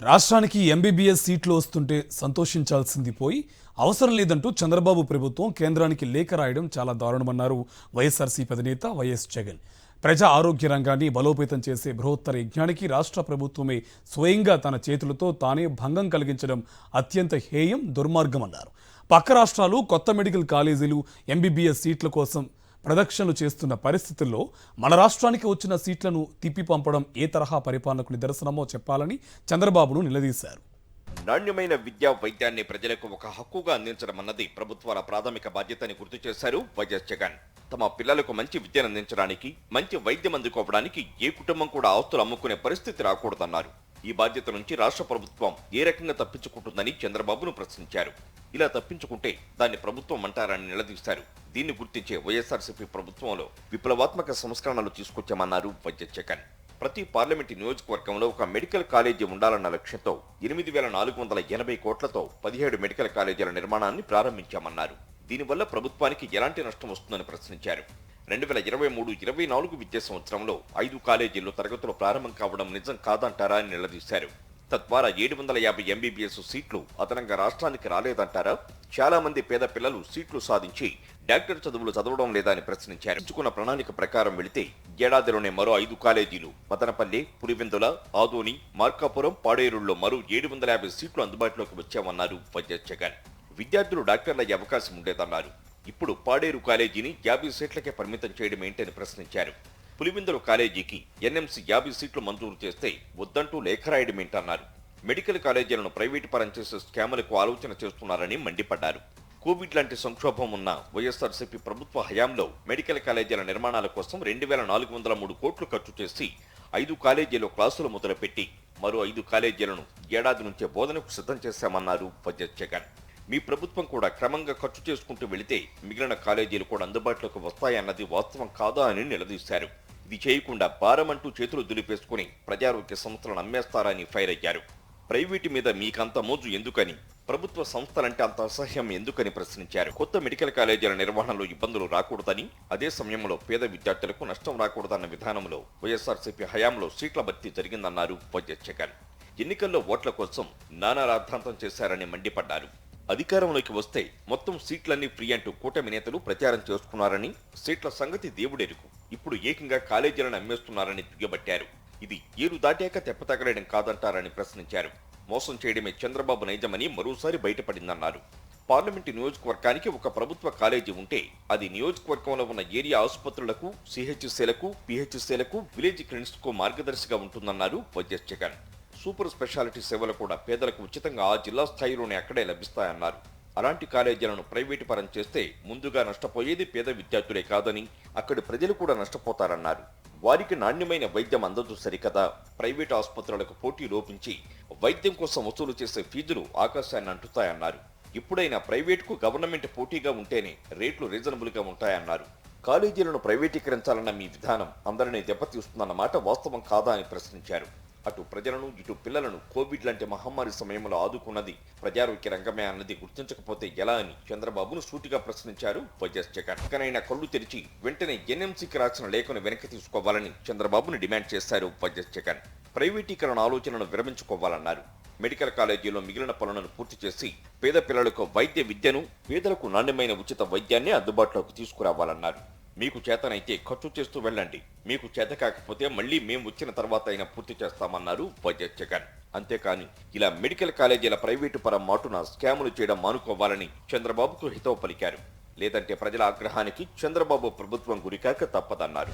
రాష్ట్రానికి ఎంబీబీఎస్ సీట్లు వస్తుంటే సంతోషించాల్సింది పోయి అవసరం లేదంటూ చంద్రబాబు ప్రభుత్వం కేంద్రానికి లేఖ రాయడం చాలా దారుణమన్నారు వైఎస్ఆర్సీపీ అధినేత వైఎస్ జగన్. ప్రజా ఆరోగ్య రంగాన్ని బలోపేతం చేసే బృహత్తర యజ్ఞానికి రాష్ట్ర ప్రభుత్వమే స్వయంగా తన చేతులతో తానే భంగం కలిగించడం అత్యంత హేయం, దుర్మార్గమన్నారు. పక్క రాష్ట్రాలు కొత్త మెడికల్ కాలేజీలు ఎంబీబీఎస్ సీట్ల కోసం ప్రదక్షిణలు చేస్తున్న పరిస్థితుల్లో మన రాష్ట్రానికి వచ్చిన సీట్లను తిప్పి పంపడం ఏ తరహా పరిపాలనకు నిదర్శనమో చెప్పాలని చంద్రబాబును నిలదీశారు. నాణ్యమైన విద్యా వైద్యాన్ని ప్రజలకు ఒక హక్కుగా అందించడం అన్నది ప్రభుత్వాల ప్రాథమిక బాధ్యతని గుర్తు చేశారు వైఎస్ జగన్. తమ పిల్లలకు మంచి విద్యను అందించడానికి, మంచి వైద్యం అందుకోవడానికి ఏ కుటుంబం కూడా ఆస్తులు అమ్ముకునే పరిస్థితి రాకూడదన్నారు. ఈ బాధ్యత నుంచి రాష్ట్ర ప్రభుత్వం ఏ రకంగా తప్పించుకుంటుందని చంద్రబాబును ప్రశ్నించారు. ఇలా తప్పించుకుంటే దాన్ని ప్రభుత్వం అంటారని నిలదీశారు. దీన్ని గుర్తించే వైఎస్ఆర్సీపీ ప్రభుత్వంలో విప్లవాత్మక సంస్కరణలు తీసుకొచ్చామన్నారు వైఎస్ జగన్. ప్రతి పార్లమెంటు నియోజకవర్గంలో ఒక మెడికల్ కాలేజీ ఉండాలన్న లక్ష్యంతో 8,480 కోట్లతో 17 మెడికల్ కాలేజీల నిర్మాణాన్ని ప్రారంభించామన్నారు. దీనివల్ల ప్రభుత్వానికి ఎలాంటి నష్టం వస్తుందని ప్రశ్నించారు. 2023-24 విద్యా సంవత్సరంలో 5 కాలేజీల్లో తరగతులు ప్రారంభం కావడం నిజం కాదంటారా అని నిలదీశారు. తద్వారా 750 ఎంబీబీఎస్ సీట్లు అదనంగా రాష్ట్రానికి రాలేదంటారా? చాలా మంది పేద పిల్లలు సీట్లు సాధించి డాక్టర్ చదువులు చదవడం లేదా అని ప్రశ్నించారు. ఎంచుకున్న ప్రణాళిక ప్రకారం వెళితే ఏడాదిలోనే మరో 5 కాలేజీలు, మదనపల్లి, పులివెందుల, ఆదోని, మార్కాపురం, పాడేరుల్లో మరో 750 సీట్లు అందుబాటులోకి వచ్చామన్నారు వైఎస్ జగన్. విద్యార్థులు డాక్టర్లయ్యే అవకాశం ఉండేదన్నారు. ఇప్పుడు పాడేరు కాలేజీని 50 సీట్లకే పరిమితం చేయడం ఏంటని ప్రశ్నించారు. పులివెందుల కాలేజీకి ఎన్ఎంసీ 50 సీట్లు మంజూరు చేస్తే వద్దంటూ లేఖ రాయడం ఏంటన్నారు. మెడికల్ కాలేజీలను ప్రైవేటు పరం చేసే స్కాములకు ఆలోచన చేస్తున్నారని మండిపడ్డారు. కోవిడ్ లాంటి సంక్షోభం ఉన్న వైఎస్ఆర్సీపీ ప్రభుత్వ హయాంలో మెడికల్ కాలేజీల నిర్మాణాల కోసం 2,403 కోట్లు ఖర్చు చేసి 5 కాలేజీలో క్లాసులు మొదలుపెట్టి మరో 5 కాలేజీలను ఏడాది నుంచే బోధనకు సిద్ధం చేశామన్నారు వైఎస్ జగన్. మీ ప్రభుత్వం కూడా క్రమంగా ఖర్చు చేసుకుంటూ వెళితే మిగిలిన కాలేజీలు కూడా అందుబాటులోకి వస్తాయన్నది వాస్తవం కాదా అని నిలదీశారు. ఇది చేయకుండా భారమంటూ చేతులు దులిపేసుకుని ప్రజారోగ్య సంస్థలను అమ్మేస్తారని ఫైర్ అయ్యారు. ప్రైవేటు మీద మీకంత మోజు ఎందుకని, ప్రభుత్వ సంస్థలంటే అంత అసహ్యం ఎందుకని ప్రశ్నించారు. కొత్త మెడికల్ కాలేజీల నిర్వహణలో ఇబ్బందులు రాకూడదని, అదే సమయంలో పేద విద్యార్థులకు నష్టం రాకూడదన్న విధానంలో వైఎస్ఆర్సీపీ హయాంలో సీట్ల భర్తీ జరిగిందన్నారు వైఎస్ జగన్. ఎన్నికల్లో ఓట్ల కోసం నానా రాద్ధాంతం చేశారని మండిపడ్డారు. అధికారంలోకి వస్తే మొత్తం సీట్లన్నీ ఫ్రీ అంటూ కూటమి నేతలు ప్రచారం చేసుకున్నారని, సీట్ల సంగతి దేవుడెరుకు, ఇప్పుడు ఏకంగా కాలేజీలను అమ్మేస్తున్నారని దిగబట్టారు. ఇది ఏరు దాటాక తెప్పతగలడం కాదంటారని ప్రశ్నించారు. మోసం చేయడమే చంద్రబాబు నైజమని మరోసారి బయటపడిందన్నారు. పార్లమెంటు నియోజకవర్గానికి ఒక ప్రభుత్వ కాలేజీ ఉంటే అది నియోజకవర్గంలో ఉన్న ఏరియా ఆసుపత్రులకు, సిహెచ్సిలకు, పిహెచ్సిలకు, విలేజ్ క్లినిక్స్కు మార్గదర్శిగా ఉంటుందన్నారు వైఎస్ జగన్. సూపర్ స్పెషాలిటీ సేవలు కూడా పేదలకు ఉచితంగా ఆ జిల్లా స్థాయిలోనే అక్కడే లభిస్తాయన్నారు. అలాంటి కాలేజీలను ప్రైవేటు పరం చేస్తే ముందుగా నష్టపోయేది పేద విద్యార్థులే కాదని, అక్కడి ప్రజలు కూడా నష్టపోతారన్నారు. వారికి నాణ్యమైన వైద్యం అందదు సరికదా, ప్రైవేటు ఆసుపత్రులకు పోటీ లోపించి వైద్యం కోసం వసూలు చేసే ఫీజులు ఆకాశాన్ని అంటుతాయన్నారు. ఇప్పుడైనా ప్రైవేటుకు గవర్నమెంట్ పోటీగా ఉంటేనే రేట్లు రీజనబుల్గా ఉంటాయన్నారు. కాలేజీలను ప్రైవేటీకరించాలన్న మీ విధానం అందరినీ దెబ్బతీస్తుందన్న మాట వాస్తవం కాదా అని ప్రశ్నించారు. అటు ప్రజలను, ఇటు పిల్లలను కోవిడ్ లాంటి మహమ్మారి సమయంలో ఆదుకున్నది ప్రజారోగ్య రంగమే అన్నది గుర్తించకపోతే ఎలా అని చంద్రబాబును సూటిగా ప్రశ్నించారు వైఎస్ జగన్. ఇకనైనా కళ్ళు తెరిచి వెంటనే ఎన్ఎంసీకి రాసిన లేఖను వెనక్కి తీసుకోవాలని చంద్రబాబును డిమాండ్ చేశారు వైఎస్ జగన్. ప్రైవేటీకరణ ఆలోచనను విరమించుకోవాలన్నారు. మెడికల్ కాలేజీలో మిగిలిన పనులను పూర్తి చేసి పేద పిల్లలకు వైద్య విద్యను, పేదలకు నాణ్యమైన ఉచిత వైద్యాన్ని అందుబాటులోకి తీసుకురావాలన్నారు. మీకు చేతనైతే ఖర్చు చేస్తూ వెళ్ళండి, మీకు చేత కాకపోతే మళ్లీ మేం వచ్చిన తర్వాత అయినా పూర్తి చేస్తామన్నారు వైఎస్ జగన్. అంతేకాని ఇలా మెడికల్ కాలేజీల ప్రైవేటు పరం మాటున స్కాములు చేయడం మానుకోవాలని చంద్రబాబుకు హితవు పలికారు. లేదంటే ప్రజల ఆగ్రహానికి చంద్రబాబు ప్రభుత్వం గురికాక తప్పదన్నారు.